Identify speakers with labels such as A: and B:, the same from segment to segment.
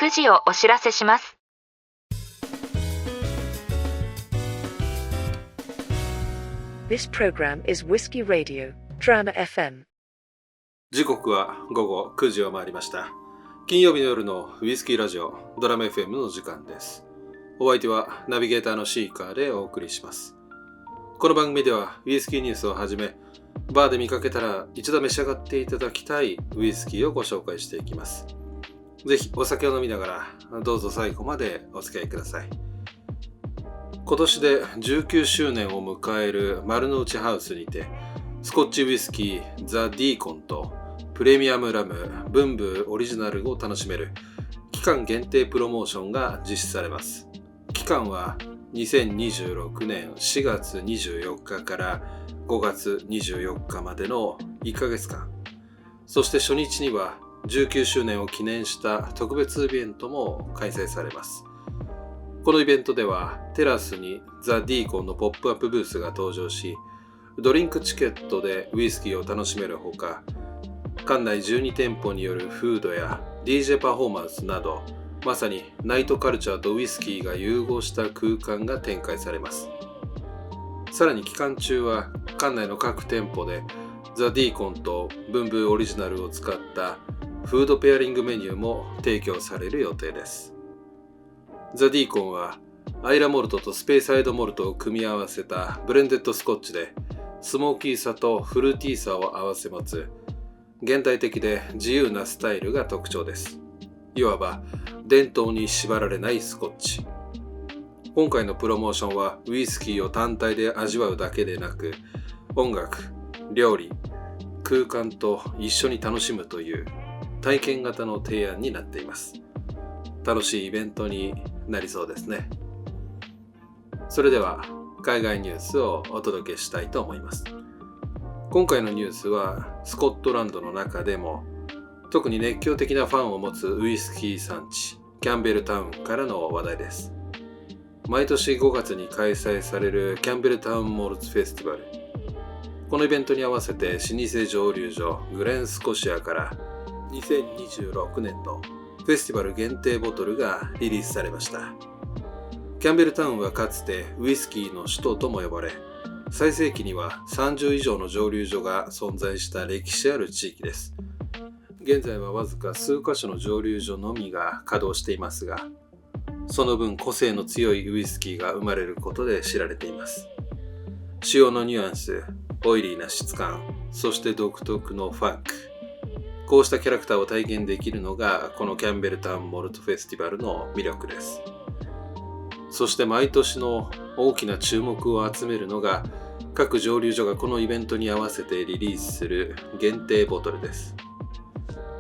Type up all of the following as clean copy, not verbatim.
A: 9時をお知らせします。
B: This program is Whiskey Radio, Drama FM.
C: 時刻は午後9時を回りました。金曜日の夜のウイスキーラジオドラマ FM の時間です。お相手はナビゲーターのシーカーでお送りします。この番組ではウイスキーニュースをはじめ、バーで見かけたら一度召し上がっていただきたいウイスキーをご紹介していきます。ぜひお酒を飲みながらどうぞ最後までお付き合いください。今年で19周年を迎える丸の内ハウスにて、スコッチウイスキーザ・ディーコンとプレミアムラムブンブオリジナルを楽しめる期間限定プロモーションが実施されます。期間は2026年4月24日から5月24日までの1ヶ月間。そして初日には19周年を記念した特別イベントも開催されます。このイベントではテラスにザ・ディーコンのポップアップブースが登場し、ドリンクチケットでウイスキーを楽しめるほか、館内12店舗によるフードや DJ パフォーマンスなど、まさにナイトカルチャーとウイスキーが融合した空間が展開されます。さらに期間中は館内の各店舗でザ・ディーコンとブンブオリジナルを使ったフードペアリングメニューも提供される予定です。ザ・ディーコンはアイラモルトとスペースアイドモルトを組み合わせたブレンデッドスコッチで、スモーキーさとフルーティーさを併せ持つ現代的で自由なスタイルが特徴です。いわば伝統に縛られないスコッチ。今回のプロモーションはウイスキーを単体で味わうだけでなく、音楽、料理、空間と一緒に楽しむという体験型の提案になっています。楽しいイベントになりそうですね。それでは海外ニュースをお届けしたいと思います。今回のニュースはスコットランドの中でも特に熱狂的なファンを持つウイスキー産地キャンベルタウンからの話題です。毎年5月に開催されるキャンベルタウンモルツフェスティバル。このイベントに合わせて老舗蒸留所グレンスコシアから2026年のフェスティバル限定ボトルがリリースされました。キャンベルタウンはかつてウイスキーの首都とも呼ばれ、最盛期には30以上の蒸留所が存在した歴史ある地域です。現在はわずか数カ所の蒸留所のみが稼働していますが、その分個性の強いウイスキーが生まれることで知られています。使用のニュアンス、オイリーな質感、そして独特のファンク。こうしたキャラクターを体現できるのがこのキャンベルタウンモルトフェスティバルの魅力です。そして毎年の大きな注目を集めるのが各蒸留所がこのイベントに合わせてリリースする限定ボトルです。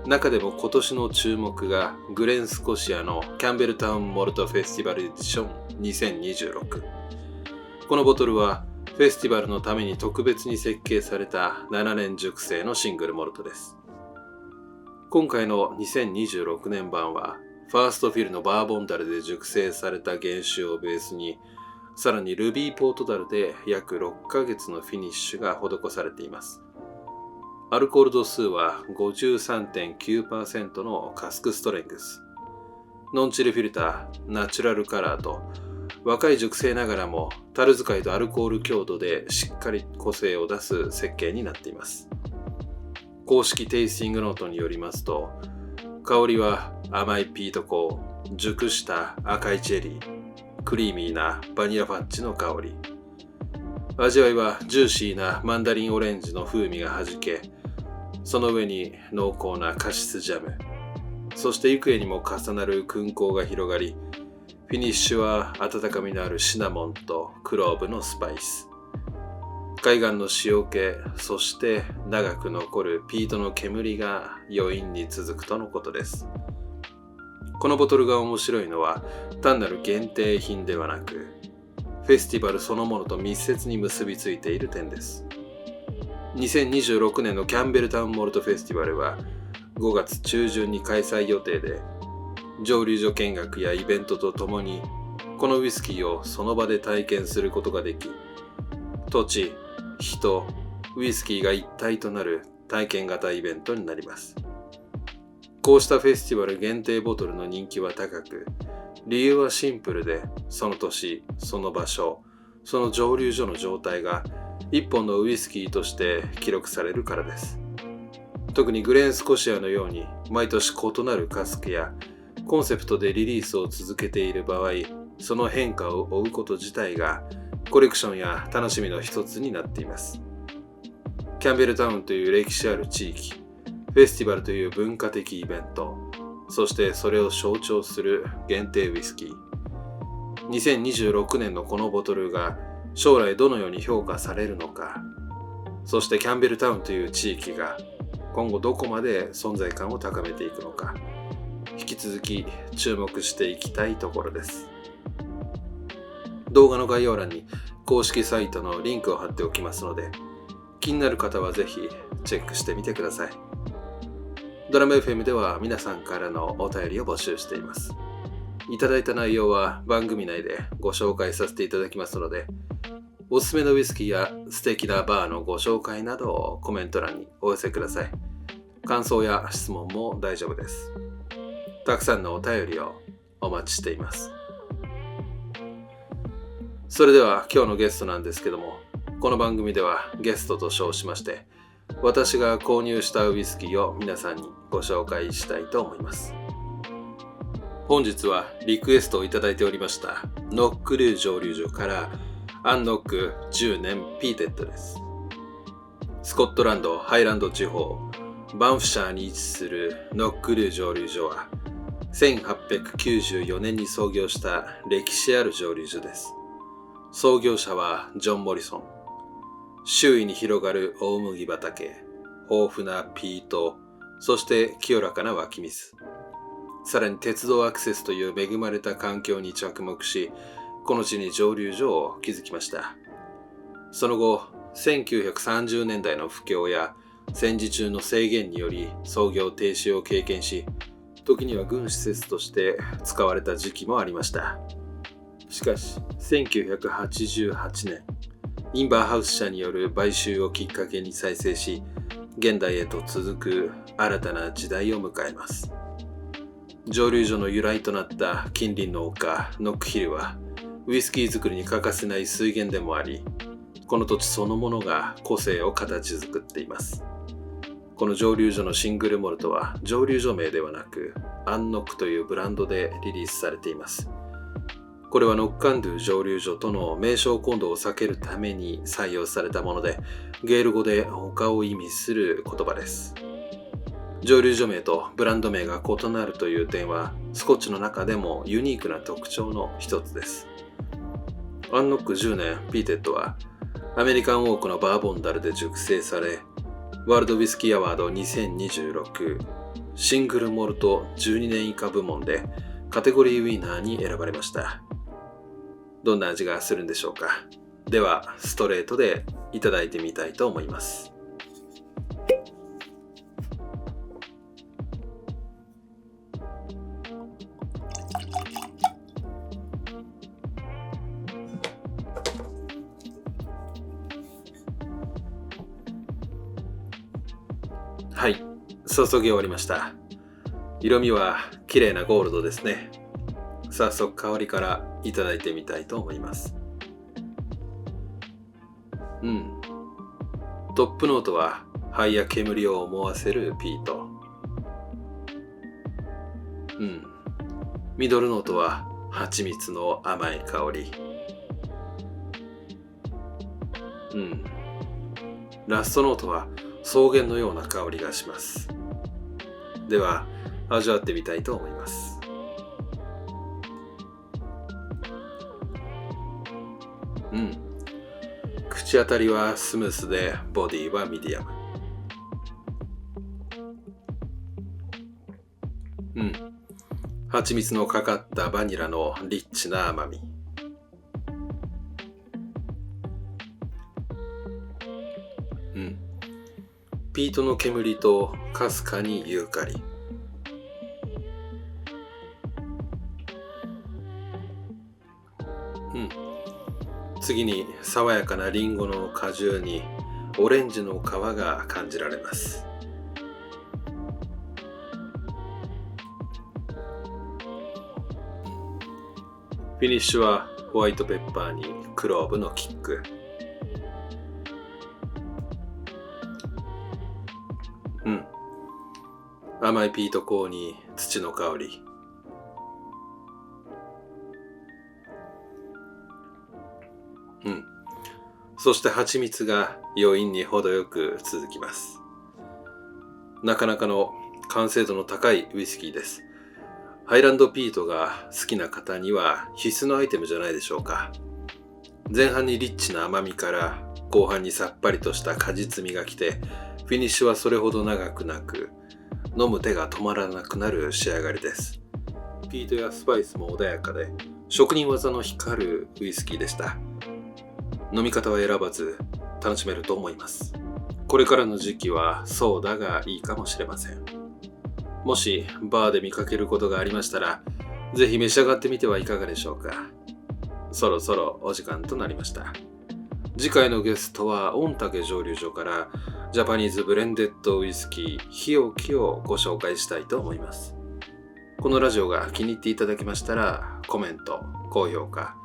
C: 中でも今年の注目がグレンスコシアのキャンベルタウンモルトフェスティバルエディション2026。このボトルはフェスティバルのために特別に設計された7年熟成のシングルモルトです。今回の2026年版はファーストフィルのバーボンダルで熟成された原酒をベースに、さらにルビーポートダルで約6ヶ月のフィニッシュが施されています。アルコール度数は 53.9% のカスクストレングス。ノンチルフィルター、ナチュラルカラーと、若い熟成ながらも樽使いとアルコール強度でしっかり個性を出す設計になっています。公式テイスティングノートによりますと、香りは甘いピート香、熟した赤いチェリー、クリーミーなバニラファッジの香り。味わいはジューシーなマンダリンオレンジの風味がはじけ、その上に濃厚なカシスジャム、そして幾重にも重なる燻香が広がり、フィニッシュは温かみのあるシナモンとクローブのスパイス。海岸の塩気、そして長く残るピートの煙が余韻に続くとのことです。このボトルが面白いのは単なる限定品ではなく、フェスティバルそのものと密接に結びついている点です。2026年のキャンベルタウンモルトフェスティバルは5月中旬に開催予定で、蒸留所見学やイベントとともにこのウイスキーをその場で体験することができ、土地、人、ウイスキーが一体となる体験型イベントになります。こうしたフェスティバル限定ボトルの人気は高く、理由はシンプルで、その年、その場所、その蒸留所の状態が一本のウイスキーとして記録されるからです。特にグレーンスコシアのように毎年異なるカスクやコンセプトでリリースを続けている場合、その変化を追うこと自体がコレクションや楽しみの一つになっています。キャンベルタウンという歴史ある地域、フェスティバルという文化的イベント、そしてそれを象徴する限定ウイスキー。2026年のこのボトルが将来どのように評価されるのか、そしてキャンベルタウンという地域が今後どこまで存在感を高めていくのか、引き続き注目していきたいところです。動画の概要欄に公式サイトのリンクを貼っておきますので、気になる方はぜひチェックしてみてください。ドラム FM では皆さんからのお便りを募集しています。いただいた内容は番組内でご紹介させていただきますので、おすすめのウイスキーや素敵なバーのご紹介などをコメント欄にお寄せください。感想や質問も大丈夫です。たくさんのお便りをお待ちしています。それでは今日のゲストなんですけども、この番組ではゲストと称しまして、私が購入したウイスキーを皆さんにご紹介したいと思います。本日はリクエストをいただいておりましたノックルー蒸留所からアンノック10年ピーテッドです。スコットランドハイランド地方バンフシャーに位置するノックルー蒸留所は1894年に創業した歴史ある蒸留所です。創業者はジョン・モリソン。周囲に広がる大麦畑、豊富なピート、そして清らかな湧き水。さらに鉄道アクセスという恵まれた環境に着目し、この地に蒸留所を築きました。その後、1930年代の不況や戦時中の制限により操業停止を経験し、時には軍施設として使われた時期もありました。しかし、1988年、インバーハウス社による買収をきっかけに再生し、現代へと続く新たな時代を迎えます。蒸留所の由来となった近隣の丘、ノックヒルは、ウイスキー作りに欠かせない水源でもあり、この土地そのものが個性を形作っています。この蒸留所のシングルモルトは蒸留所名ではなく、アンノックというブランドでリリースされています。これはノッカンドゥ蒸留所との名称混同を避けるために採用されたもので、ゲール語で丘を意味する言葉です。蒸留所名とブランド名が異なるという点は、スコッチの中でもユニークな特徴の一つです。アンノック10年ピーテッドは、アメリカンオークのバーボンダルで熟成され、ワールドウィスキーアワード2026シングルモルト12年以下部門でカテゴリーウィナーに選ばれました。どんな味がするんでしょうか。ではストレートでいただいてみたいと思います。はい、注ぎ終わりました。色味は綺麗なゴールドですね。早速香りからいただいてみたいと思います。トップノートは灰や煙を思わせるピート。ミドルノートは蜂蜜の甘い香り。ラストノートは草原のような香りがします。では味わってみたいと思います。口当たりはスムースでボディはミディアム。蜂蜜のかかったバニラのリッチな甘み。ピートの煙とかすかにユーカリ。次に爽やかなリンゴの果汁にオレンジの皮が感じられます。フィニッシュはホワイトペッパーにクローブのキック。甘いピート香に土の香り。そして蜂蜜が余韻に程よく続きます。なかなかの完成度の高いウイスキーです。ハイランドピートが好きな方には必須のアイテムじゃないでしょうか。前半にリッチな甘みから後半にさっぱりとした果実味が来て、フィニッシュはそれほど長くなく、飲む手が止まらなくなる仕上がりです。ピートやスパイスも穏やかで、職人技の光るウイスキーでした。飲み方は選ばず楽しめると思います。これからの時期はソーダがいいかもしれません。もしバーで見かけることがありましたら、ぜひ召し上がってみてはいかがでしょうか。そろそろお時間となりました。次回のゲストは御嶽蒸留所からジャパニーズブレンデッドウイスキー日置をご紹介したいと思います。このラジオが気に入っていただけましたら、コメント、高評価、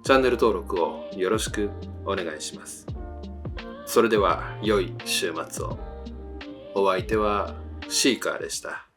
C: チャンネル登録をよろしくお願いします。それでは良い週末を。お相手はシーカーでした。